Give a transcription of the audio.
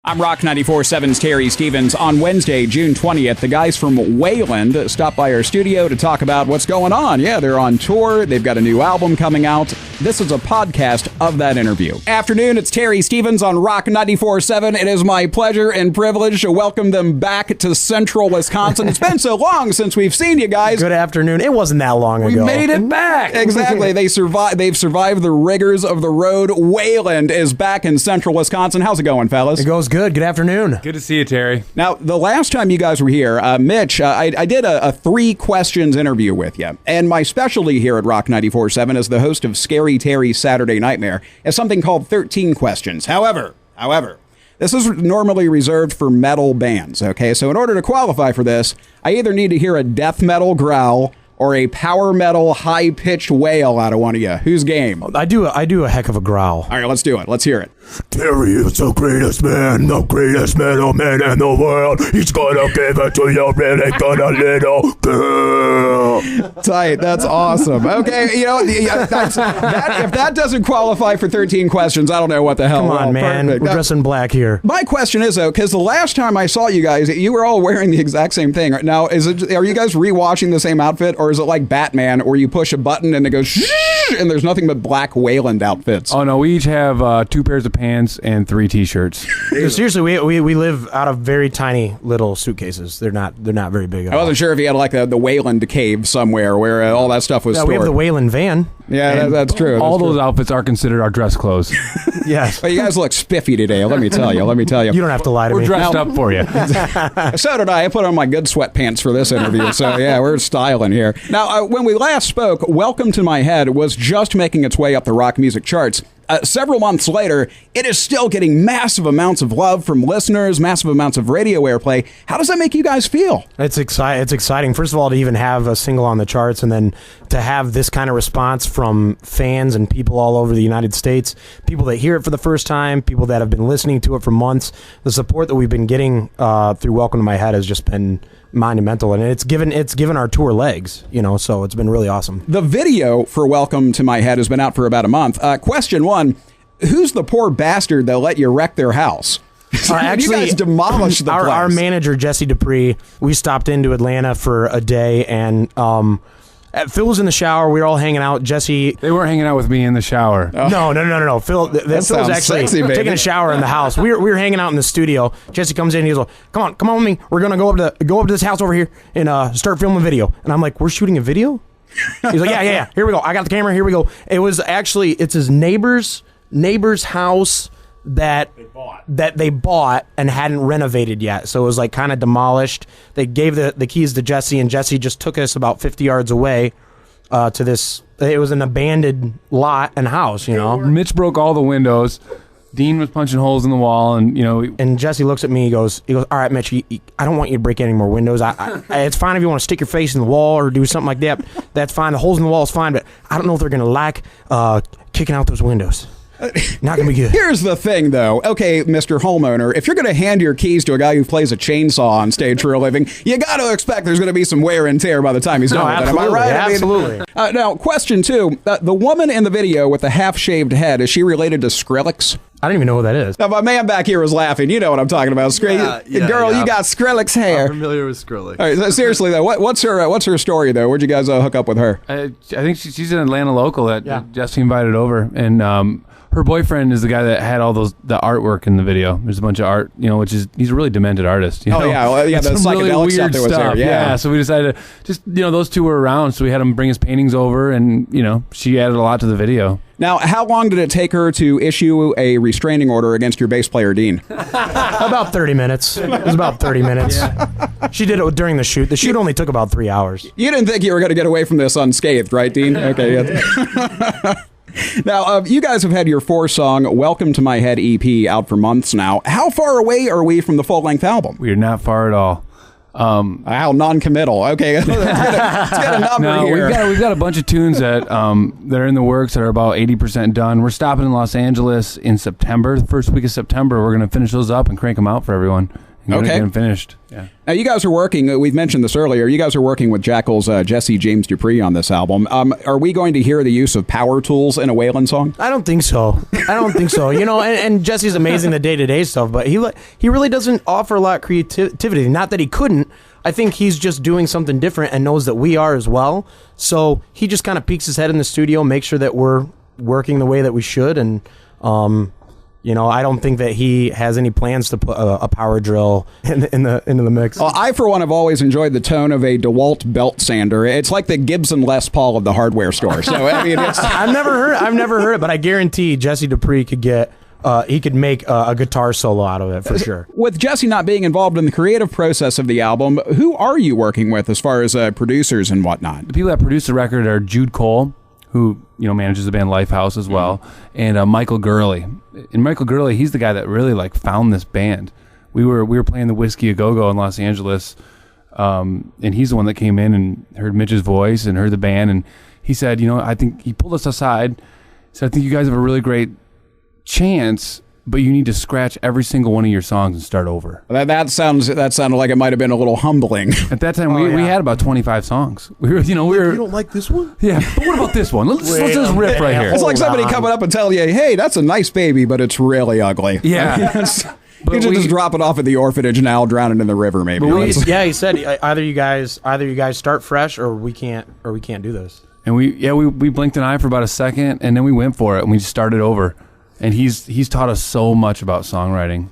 I'm Rock 94.7's Terry Stevens. On Wednesday, June 20th, the guys from Wayland stopped by our studio to talk about what's going on. Yeah, they're on tour. They've got a new album coming out. This is a podcast of that interview. Afternoon, it's Terry Stevens on Rock 94.7. It is my pleasure and privilege to welcome them back to Central Wisconsin. It's been so long since we've seen you guys. Good afternoon. It wasn't that long ago. We made it back. Exactly. They've survived the rigors of the road. Wayland is back in Central Wisconsin. How's it going, fellas? It goes good. Good afternoon. Good to see you, Terry. Now, the last time you guys were here, Mitch, I did a 3 questions interview with you. And my specialty here at Rock 94.7 as the host of Scary Terry's Saturday Nightmare is something called 13 questions. However, this is normally reserved for metal bands, okay? So in order to qualify for this, I either need to hear a death metal growl or a power metal high-pitched wail out of one of you. Who's game? I do a heck of a growl. All right, let's do it. Let's hear it. Terry is the greatest man, the greatest metal man in the world. He's gonna give it to you really good, a little girl. Tight. That's awesome. Okay, you know, if that doesn't qualify for 13 questions, I don't know what the hell. Come on, man. Perfect. We're dressed in black here. My question is, though, because the last time I saw you guys, you were all wearing the exact same thing. Now, are you guys rewatching the same outfit, or is it like Batman, where you push a button and it goes shh, and there's nothing but black Wayland outfits? Oh, no, we each have 2 pairs of pants and 3 T-shirts. Seriously, we live out of very tiny little suitcases. They're not very big at all. I wasn't sure if you had like the Wayland cave somewhere where all that stuff was stored. We have the Wayland van. Yeah, that's true. All those outfits are considered our dress clothes. Yes. But you guys look spiffy today, let me tell you. You don't have to lie to me. We're dressed up for you. So did I. I put on my good sweatpants for this interview. So, yeah, we're styling here. Now, when we last spoke, Welcome to My Head was just making its way up the rock music charts. Several months later, it is still getting massive amounts of love from listeners, massive amounts of radio airplay. How does that make you guys feel? It's exciting. First of all, to even have a single on the charts, and then to have this kind of response from fans and people all over the United States, people that hear it for the first time, people that have been listening to it for months. The support that we've been getting through Welcome to My Head has just been monumental, and it's given our tour legs, so it's been really awesome. The video for Welcome to My Head has been out for about a month. Question 1, who's the poor bastard that let you wreck their house? Actually, you guys demolished the place. Our manager, Dupree, we stopped into Atlanta for a day, and Phil was in the shower. We were all hanging out. Jesse... They weren't hanging out with me in the shower. Oh. No. Phil was actually taking a shower in the house. We were hanging out in the studio. Jesse comes in and he's like, come on with me. We're going to go up to this house over here and start filming a video. And I'm like, we're shooting a video? He's like, yeah. Here we go. I got the camera. Here we go. It's his neighbor's house that they bought and hadn't renovated yet. So it was like kind of demolished. They gave the keys to Jesse, and Jesse just took us about 50 yards away to this. It was an abandoned lot and house, Mitch broke all the windows. Dean was punching holes in the wall, and And Jesse looks at me. He goes, all right, Mitch, I don't want you to break any more windows. It's fine if you want to stick your face in the wall or do something like that. That's fine. The holes in the wall is fine, but I don't know if they're going to like kicking out those windows. Not gonna be good. Here's the thing, though. Okay, Mr. Homeowner, if you're going to hand your keys to a guy who plays a chainsaw on stage for a living, you got to expect there's going to be some wear and tear by the time he's done with it. Am I right? Absolutely. Now, question 2. The woman in the video with the half-shaved head, is she related to Skrillex? I don't even know who that is. Now, my man back here is laughing. You know what I'm talking about. Girl, you got Skrillex hair. I'm familiar with Skrillex. All right, so seriously, though, what's her story, though? Where'd you guys hook up with her? I think she's an Atlanta local that Jesse invited over, and her boyfriend is the guy that had all the artwork in the video. There's a bunch of art, which is, he's a really demented artist. The psychedelic really stuff that was there. Yeah, so we decided to just, those two were around, so we had him bring his paintings over, and, she added a lot to the video. Now, how long did it take her to issue a restraining order against your bass player, Dean? About 30 minutes. It was about 30 minutes. Yeah. She did it during the shoot. The shoot only took about 3 hours. You didn't think you were going to get away from this unscathed, right, Dean? Okay. Yeah. Now, you guys have had your 4-song Welcome to My Head EP out for months now. How far away are we from the full-length album? We are not far at all. How non-committal. Okay, let's get a number here. We've got a bunch of tunes that are in the works that are about 80% done. We're stopping in Los Angeles in September. The first week of September, we're going to finish those up and crank them out for everyone. Getting finished. Yeah. Now, you guys are working, we've mentioned this earlier, you guys are working with Jackyl's Jesse James Dupree on this album. Are we going to hear the use of power tools in a Wayland song? I don't think so. You know, and Jesse's amazing the day-to-day stuff, but he really doesn't offer a lot of creativity. Not that he couldn't. I think he's just doing something different and knows that we are as well. So he just kind of peeks his head in the studio, makes sure that we're working the way that we should, and you know, I don't think that he has any plans to put a power drill into the mix. Well, I, for one, have always enjoyed the tone of a DeWalt belt sander. It's like the Gibson Les Paul of the hardware store. So I mean, I've never heard it, but I guarantee Jesse Dupree could get. He could make a guitar solo out of it for sure. With Jesse not being involved in the creative process of the album, who are you working with as far as producers and whatnot? The people that produce the record are Jude Cole, who manages the band Lifehouse as well, and Michael Gurley. And Michael Gurley, he's the guy that really found this band. We were playing the Whiskey A Go Go in Los Angeles, and he's the one that came in and heard Mitch's voice and heard the band, and he said, I think he pulled us aside. Said, I think you guys have a really great chance, but you need to scratch every single one of your songs and start over. That sounded like it might have been a little humbling. At that time, we had about 25 songs. We were. You don't like this one? Yeah, but what about this one? Let's just riff right here. It's like somebody coming up and telling you, "Hey, that's a nice baby, but it's really ugly." Yeah. You should just drop it off at the orphanage now, drown it in the river, maybe. He said either you guys start fresh or we can't do this. And we blinked an eye for about a second, and then we went for it, and we just started over. And he's taught us so much about songwriting.